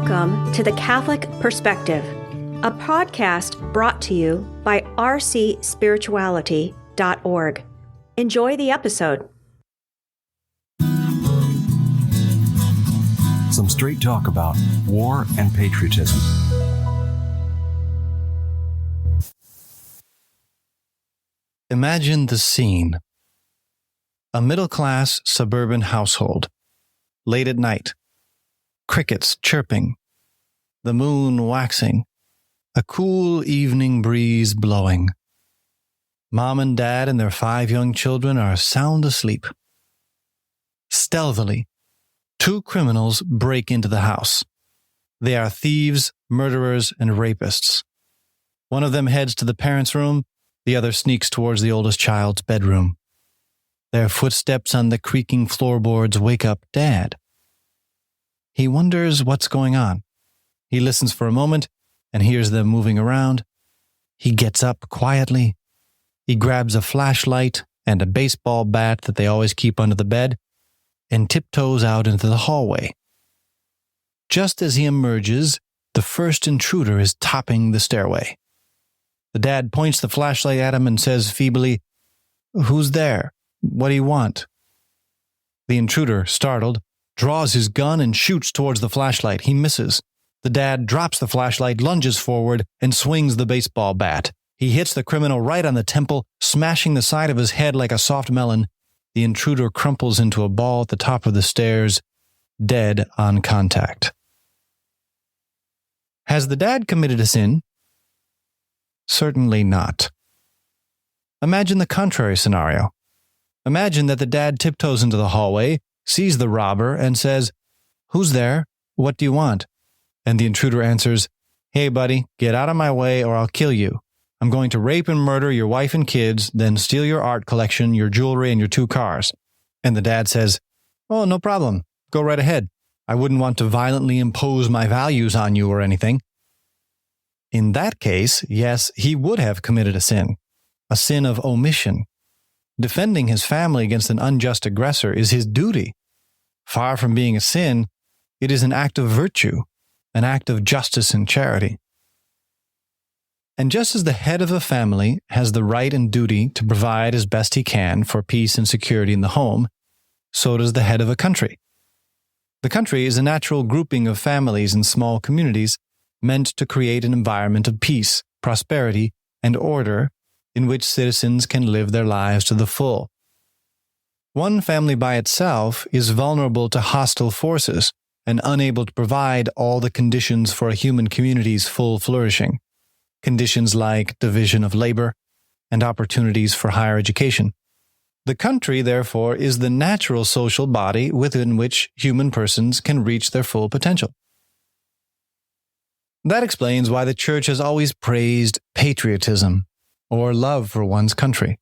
Welcome to The Catholic Perspective, a podcast brought to you by rcspirituality.org. Enjoy the episode. Some straight talk about war and patriotism. Imagine the scene. A middle-class suburban household. Late at night. Crickets chirping. The moon waxing. A cool evening breeze blowing. Mom and Dad and their 5 young children are sound asleep. Stealthily, 2 criminals break into the house. They are thieves, murderers, and rapists. One of them heads to the parents' room, the other sneaks towards the oldest child's bedroom. Their footsteps on the creaking floorboards wake up Dad. He wonders what's going on. He listens for a moment and hears them moving around. He gets up quietly. He grabs a flashlight and a baseball bat that they always keep under the bed and tiptoes out into the hallway. Just as he emerges, the first intruder is topping the stairway. The dad points the flashlight at him and says feebly, "Who's there? What do you want?" The intruder, startled, draws his gun and shoots towards the flashlight. He misses. The dad drops the flashlight, lunges forward, and swings the baseball bat. He hits the criminal right on the temple, smashing the side of his head like a soft melon. The intruder crumples into a ball at the top of the stairs, dead on contact. Has the dad committed a sin? Certainly not. Imagine the contrary scenario. Imagine that the dad tiptoes into the hallway, sees the robber, and says, "Who's there? What do you want?" And the intruder answers, "Hey, buddy, get out of my way or I'll kill you. I'm going to rape and murder your wife and kids, then steal your art collection, your jewelry, and your 2 cars. And the dad says, "Oh, no problem. Go right ahead. I wouldn't want to violently impose my values on you or anything." In that case, yes, he would have committed a sin of omission. Defending his family against an unjust aggressor is his duty. Far from being a sin, it is an act of virtue, an act of justice and charity. And just as the head of a family has the right and duty to provide as best he can for peace and security in the home, so does the head of a country. The country is a natural grouping of families and small communities meant to create an environment of peace, prosperity, and order in which citizens can live their lives to the full. One family by itself is vulnerable to hostile forces and unable to provide all the conditions for a human community's full flourishing. Conditions like division of labor and opportunities for higher education. The country, therefore, is the natural social body within which human persons can reach their full potential. That explains why the Church has always praised patriotism, or love for one's country.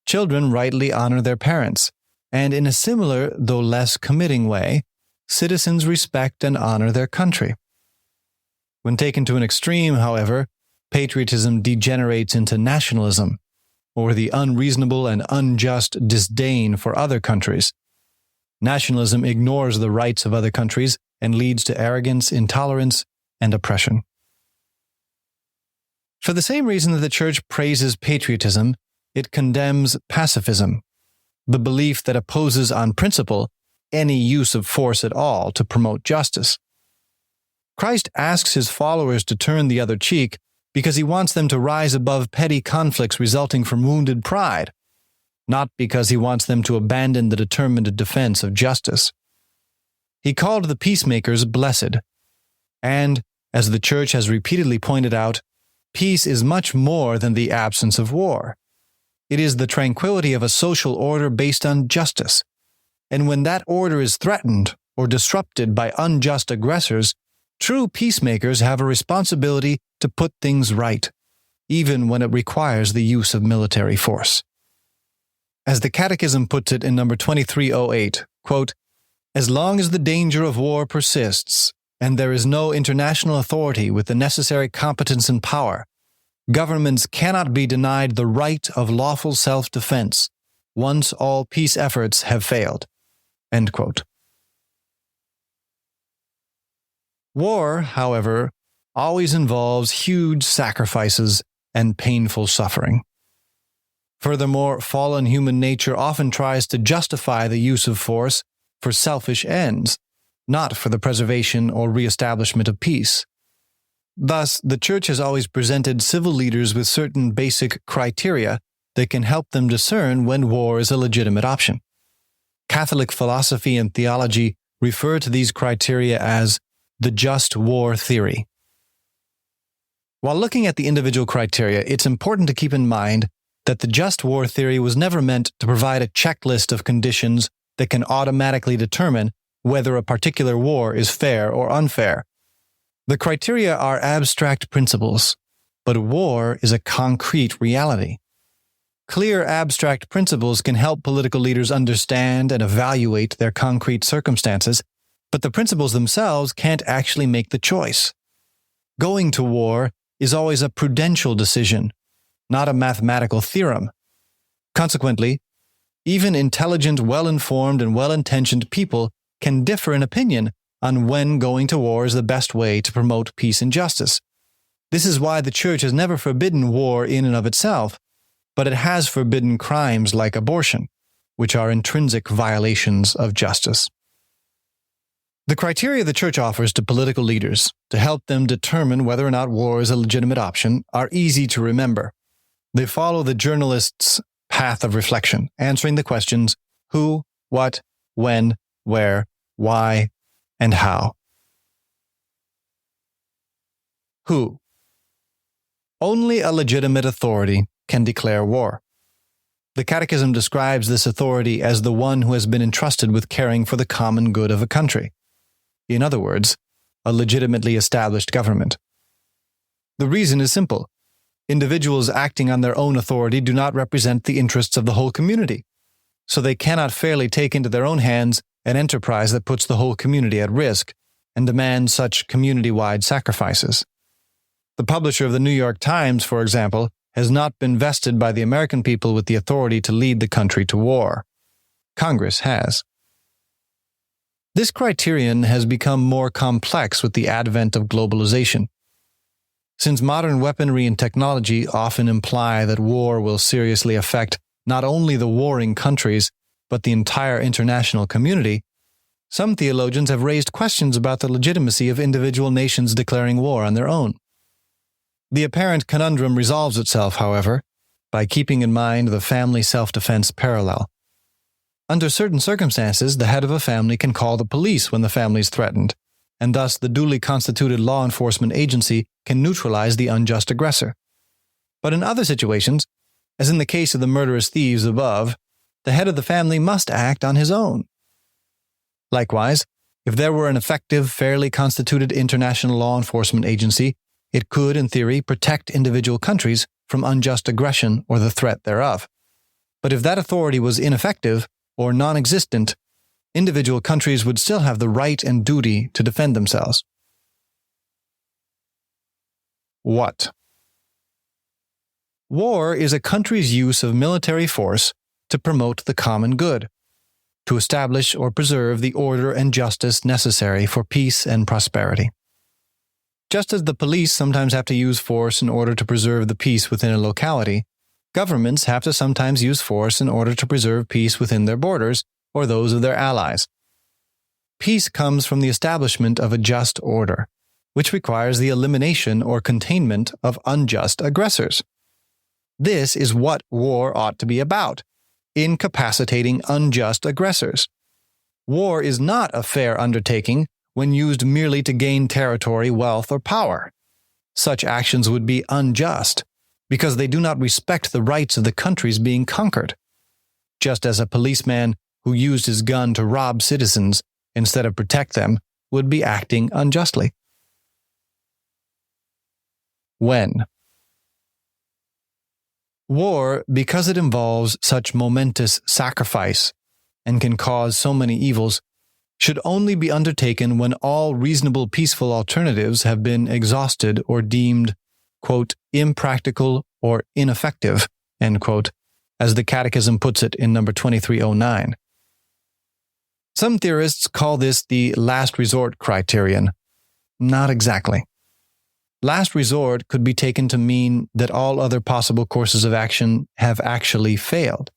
Children rightly honor their parents, and in a similar, though less committing way, citizens respect and honor their country. When taken to an extreme, however, patriotism degenerates into nationalism, or the unreasonable and unjust disdain for other countries. Nationalism ignores the rights of other countries and leads to arrogance, intolerance, and oppression. For the same reason that the Church praises patriotism, it condemns pacifism, the belief that opposes on principle any use of force at all to promote justice. Christ asks his followers to turn the other cheek because he wants them to rise above petty conflicts resulting from wounded pride, not because he wants them to abandon the determined defense of justice. He called the peacemakers blessed, and, as the Church has repeatedly pointed out, peace is much more than the absence of war. It is the tranquility of a social order based on justice. And when that order is threatened or disrupted by unjust aggressors, true peacemakers have a responsibility to put things right, even when it requires the use of military force. As the Catechism puts it in number 2308, quote, "As long as the danger of war persists, and there is no international authority with the necessary competence and power, governments cannot be denied the right of lawful self-defense, once all peace efforts have failed." End quote. War, however, always involves huge sacrifices and painful suffering. Furthermore, fallen human nature often tries to justify the use of force for selfish ends, not for the preservation or reestablishment of peace. Thus, the Church has always presented civil leaders with certain basic criteria that can help them discern when war is a legitimate option. Catholic philosophy and theology refer to these criteria as the just war theory. While looking at the individual criteria, it's important to keep in mind that the just war theory was never meant to provide a checklist of conditions that can automatically determine whether a particular war is fair or unfair. The criteria are abstract principles, but war is a concrete reality. Clear abstract principles can help political leaders understand and evaluate their concrete circumstances, but the principles themselves can't actually make the choice. Going to war is always a prudential decision, not a mathematical theorem. Consequently, even intelligent, well-informed, and well-intentioned people can differ in opinion on when going to war is the best way to promote peace and justice. This is why the Church has never forbidden war in and of itself, but it has forbidden crimes like abortion, which are intrinsic violations of justice. The criteria the Church offers to political leaders to help them determine whether or not war is a legitimate option are easy to remember. They follow the journalist's path of reflection, answering the questions who, what, when, where, why, and how. Who? Only a legitimate authority can declare war. The Catechism describes this authority as the one who has been entrusted with caring for the common good of a country. In other words, a legitimately established government. The reason is simple. Individuals acting on their own authority do not represent the interests of the whole community, so they cannot fairly take into their own hands an enterprise that puts the whole community at risk and demands such community-wide sacrifices. The publisher of the New York Times, for example, has not been vested by the American people with the authority to lead the country to war. Congress has. This criterion has become more complex with the advent of globalization. Since modern weaponry and technology often imply that war will seriously affect not only the warring countries, but the entire international community, some theologians have raised questions about the legitimacy of individual nations declaring war on their own. The apparent conundrum resolves itself, however, by keeping in mind the family self-defense parallel. Under certain circumstances, the head of a family can call the police when the family is threatened, and thus the duly constituted law enforcement agency can neutralize the unjust aggressor. But in other situations, as in the case of the murderous thieves above, the head of the family must act on his own. Likewise, if there were an effective, fairly constituted international law enforcement agency, it could, in theory, protect individual countries from unjust aggression or the threat thereof. But if that authority was ineffective or non-existent, individual countries would still have the right and duty to defend themselves. What? War is a country's use of military force to promote the common good, to establish or preserve the order and justice necessary for peace and prosperity. Just as the police sometimes have to use force in order to preserve the peace within a locality, governments have to sometimes use force in order to preserve peace within their borders or those of their allies. Peace comes from the establishment of a just order, which requires the elimination or containment of unjust aggressors. This is what war ought to be about, incapacitating unjust aggressors. War is not a fair undertaking when used merely to gain territory, wealth, or power. Such actions would be unjust, because they do not respect the rights of the countries being conquered. Just as a policeman who used his gun to rob citizens instead of protect them would be acting unjustly. When? War, because it involves such momentous sacrifice and can cause so many evils, should only be undertaken when all reasonable peaceful alternatives have been exhausted or deemed, quote, impractical or ineffective, end quote, as the Catechism puts it in number 2309. Some theorists call this the last resort criterion, not exactly. Last resort could be taken to mean that all other possible courses of action have actually failed.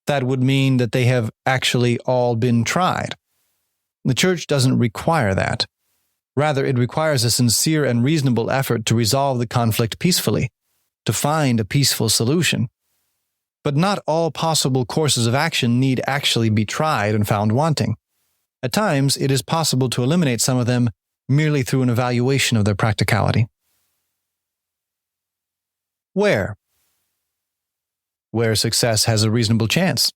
That would mean that they have actually all been tried. The Church doesn't require that. Rather, it requires a sincere and reasonable effort to resolve the conflict peacefully, to find a peaceful solution. But not all possible courses of action need actually be tried and found wanting. At times, it is possible to eliminate some of them merely through an evaluation of their practicality. Where success has a reasonable chance.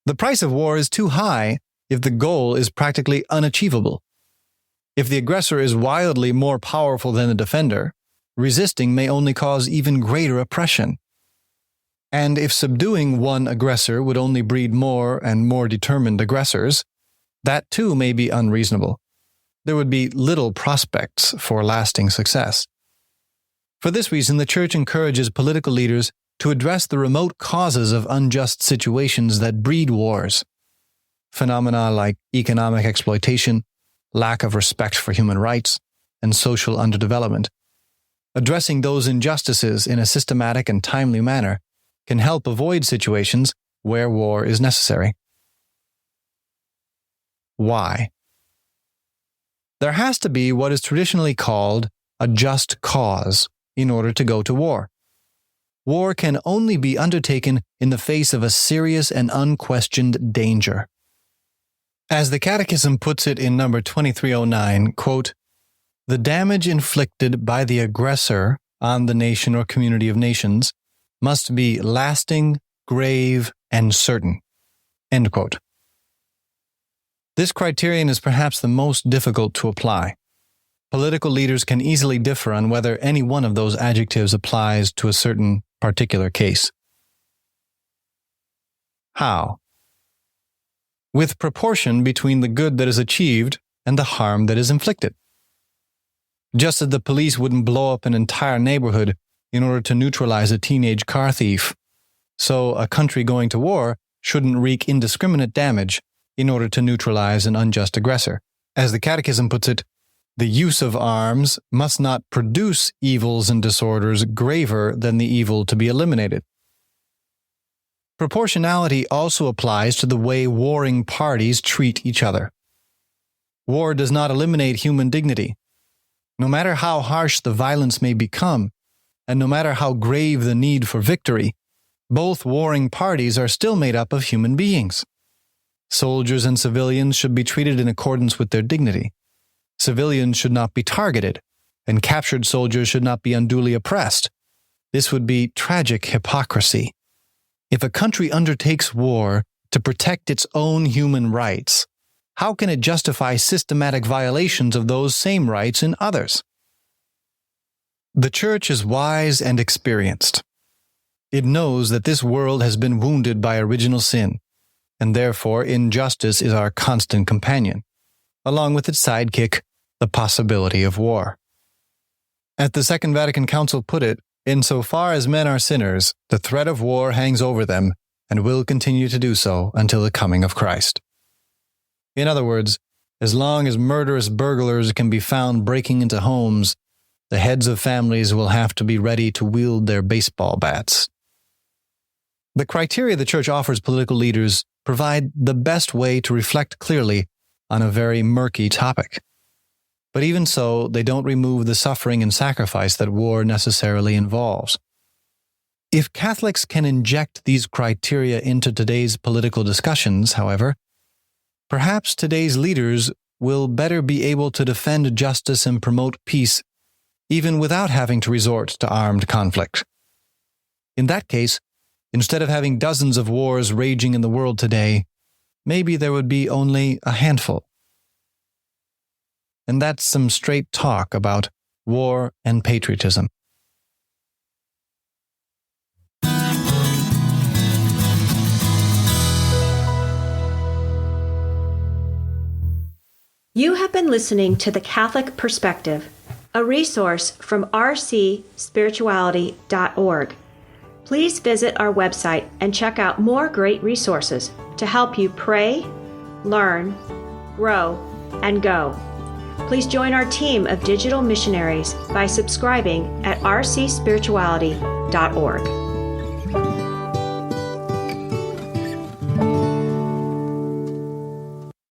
The price of war is too high if the goal is practically unachievable. If the aggressor is wildly more powerful than the defender, resisting may only cause even greater oppression. And if subduing one aggressor would only breed more and more determined aggressors, that too may be unreasonable. There would be little prospects for lasting success. For this reason, the Church encourages political leaders to address the remote causes of unjust situations that breed wars. Phenomena like economic exploitation, lack of respect for human rights, and social underdevelopment. Addressing those injustices in a systematic and timely manner can help avoid situations where war is necessary. Why? There has to be what is traditionally called a just cause in order to go to war. War can only be undertaken in the face of a serious and unquestioned danger. As the Catechism puts it in number 2309, quote, "The damage inflicted by the aggressor on the nation or community of nations must be lasting, grave, and certain." End quote. This criterion is perhaps the most difficult to apply. Political leaders can easily differ on whether any one of those adjectives applies to a certain particular case. How? With proportion between the good that is achieved and the harm that is inflicted. Just as the police wouldn't blow up an entire neighborhood in order to neutralize a teenage car thief, so a country going to war shouldn't wreak indiscriminate damage in order to neutralize an unjust aggressor. As the Catechism puts it, the use of arms must not produce evils and disorders graver than the evil to be eliminated. Proportionality also applies to the way warring parties treat each other. War does not eliminate human dignity. No matter how harsh the violence may become, and no matter how grave the need for victory, both warring parties are still made up of human beings. Soldiers and civilians should be treated in accordance with their dignity. Civilians should not be targeted, and captured soldiers should not be unduly oppressed. This would be tragic hypocrisy. If a country undertakes war to protect its own human rights, how can it justify systematic violations of those same rights in others? The Church is wise and experienced. It knows that this world has been wounded by original sin, and therefore injustice is our constant companion, along with its sidekick, the possibility of war. As the Second Vatican Council put it, insofar as men are sinners, the threat of war hangs over them and will continue to do so until the coming of Christ. In other words, as long as murderous burglars can be found breaking into homes, the heads of families will have to be ready to wield their baseball bats. The criteria the Church offers political leaders provide the best way to reflect clearly on a very murky topic. But even so, they don't remove the suffering and sacrifice that war necessarily involves. If Catholics can inject these criteria into today's political discussions, however, perhaps today's leaders will better be able to defend justice and promote peace, even without having to resort to armed conflict. In that case, instead of having dozens of wars raging in the world today, maybe there would be only a handful. And that's some straight talk about war and patriotism. You have been listening to The Catholic Perspective, a resource from rcspirituality.org. Please visit our website and check out more great resources to help you pray, learn, grow, and go. Please join our team of digital missionaries by subscribing at rcspirituality.org.